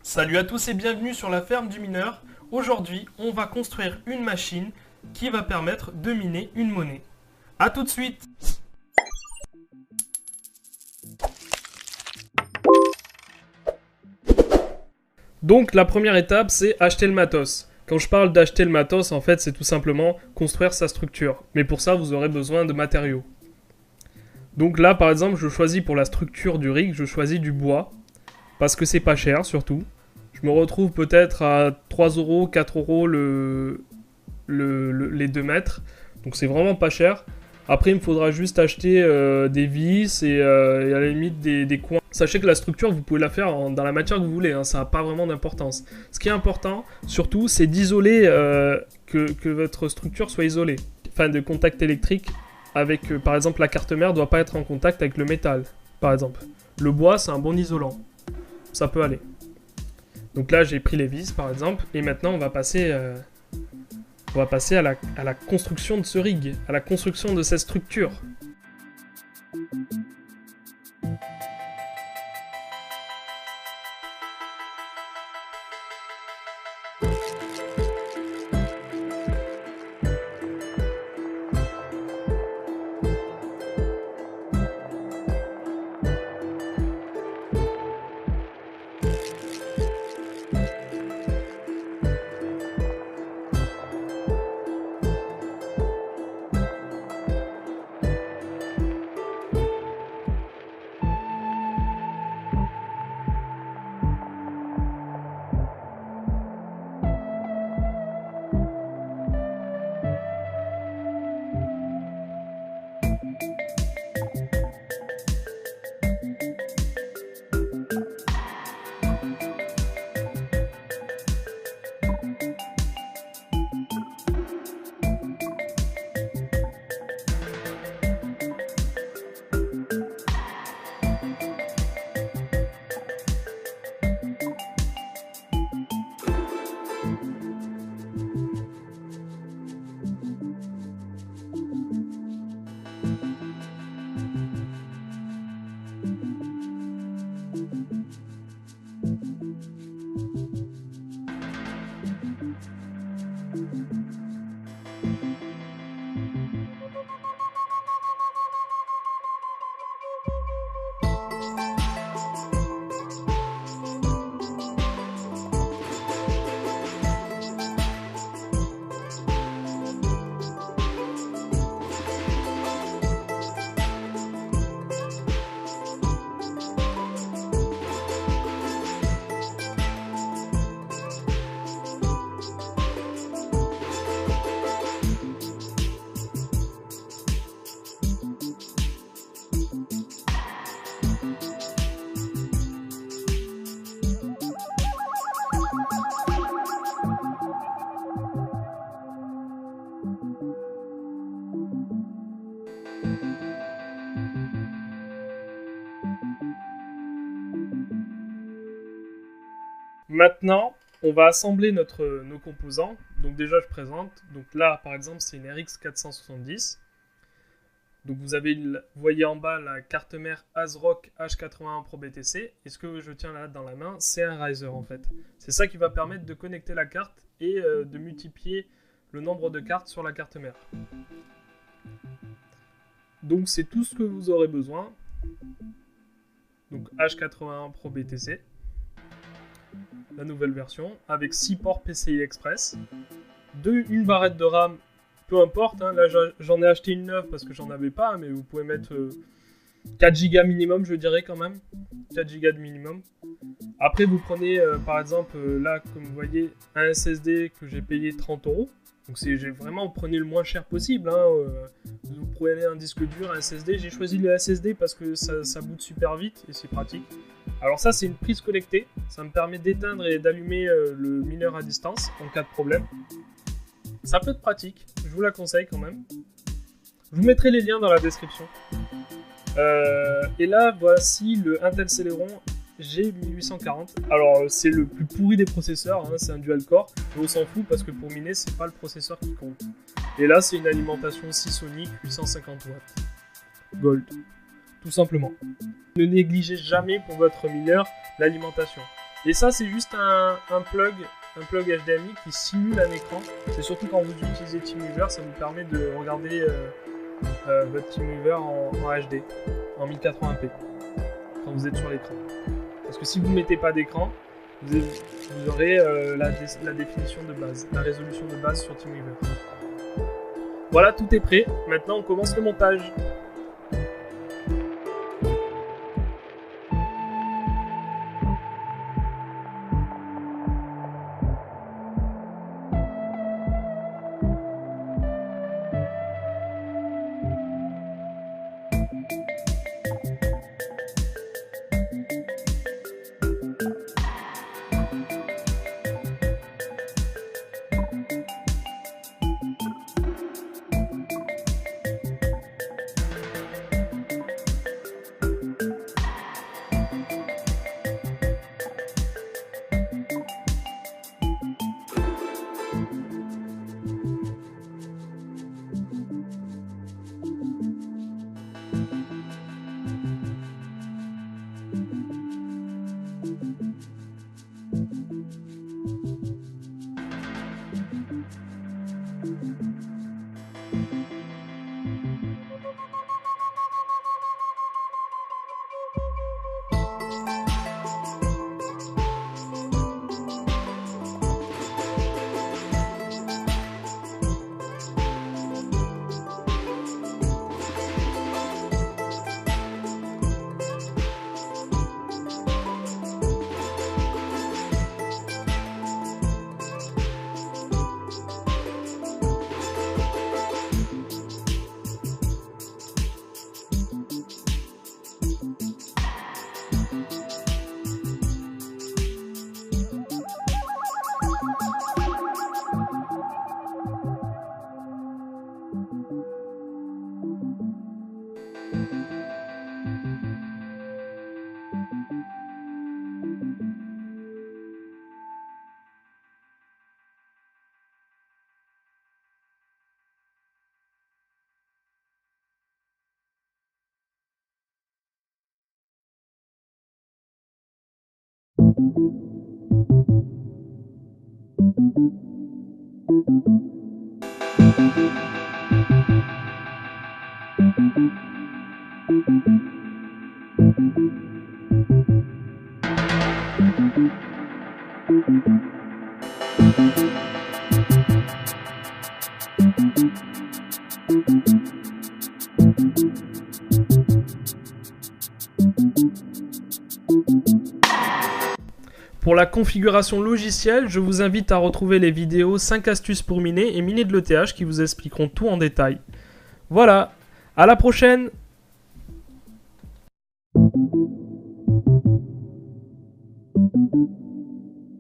Salut à tous et bienvenue sur la ferme du mineur. Aujourd'hui, on va construire une machine qui va permettre de miner une monnaie. A tout de suite! Donc la première étape, c'est acheter le matos. Quand je parle d'acheter le matos, en fait, c'est tout simplement construire sa structure. Mais pour ça, vous aurez besoin de matériaux. Donc là, par exemple, je choisis pour la structure du rig, je choisis du bois. Parce que c'est pas cher, surtout. Je me retrouve peut-être à 3 euros, 4 euros les 2 mètres. Donc c'est vraiment pas cher. Après, il me faudra juste acheter des vis et à la limite des coins. Sachez que la structure, vous pouvez la faire dans la matière que vous voulez. Hein, ça n'a pas vraiment d'importance. Ce qui est important, surtout, c'est d'isoler, que votre structure soit isolée. Enfin, de contact électrique avec, par exemple, la carte mère ne doit pas être en contact avec le métal, par exemple. Le bois, c'est un bon isolant. Ça peut aller. Donc là, j'ai pris les vis, par exemple. Et maintenant, on va passer à la construction de ce rig, à la construction de cette structure. Maintenant, on va assembler nos composants. Donc déjà, je présente. Donc là, par exemple, c'est une RX 470. Donc vous voyez en bas la carte mère ASRock H81 Pro BTC. Et ce que je tiens là dans la main, c'est un riser en fait. C'est ça qui va permettre de connecter la carte et de multiplier le nombre de cartes sur la carte mère. Donc c'est tout ce que vous aurez besoin. Donc H81 Pro BTC. La nouvelle version, avec 6 ports PCI Express, une barrette de RAM, peu importe, hein, là j'en ai acheté une neuve parce que j'en avais pas, mais vous pouvez mettre 4 Go minimum, je dirais quand même, 4 Go de minimum. Après vous prenez par exemple, là comme vous voyez, un SSD que j'ai payé 30 euros, donc vous prenez le moins cher possible, hein, vous prenez un disque dur, un SSD, j'ai choisi le SSD parce que ça boot super vite et c'est pratique. Alors ça, c'est une prise connectée. Ça me permet d'éteindre et d'allumer le mineur à distance en cas de problème. Ça peut être pratique. Je vous la conseille quand même. Je vous mettrai les liens dans la description. Et là, voici le Intel Celeron G1840. Alors, c'est le plus pourri des processeurs. Hein, c'est un dual-core. Mais on s'en fout parce que pour miner, c'est pas le processeur qui compte. Et là, c'est une alimentation Seasonic 850 watts. Gold. Tout simplement. Ne négligez jamais pour votre mineur l'alimentation. Et ça, c'est juste un plug HDMI qui simule un écran. C'est surtout quand vous utilisez TeamViewer, ça vous permet de regarder votre TeamViewer en HD, en 1080p, quand vous êtes sur l'écran. Parce que si vous ne mettez pas d'écran, vous aurez la définition de base, la résolution de base sur TeamViewer. Voilà, tout est prêt. Maintenant, on commence le montage. Pour la configuration logicielle, je vous invite à retrouver les vidéos 5 astuces pour miner et miner de l'ETH qui vous expliqueront tout en détail. Voilà, à la prochaine!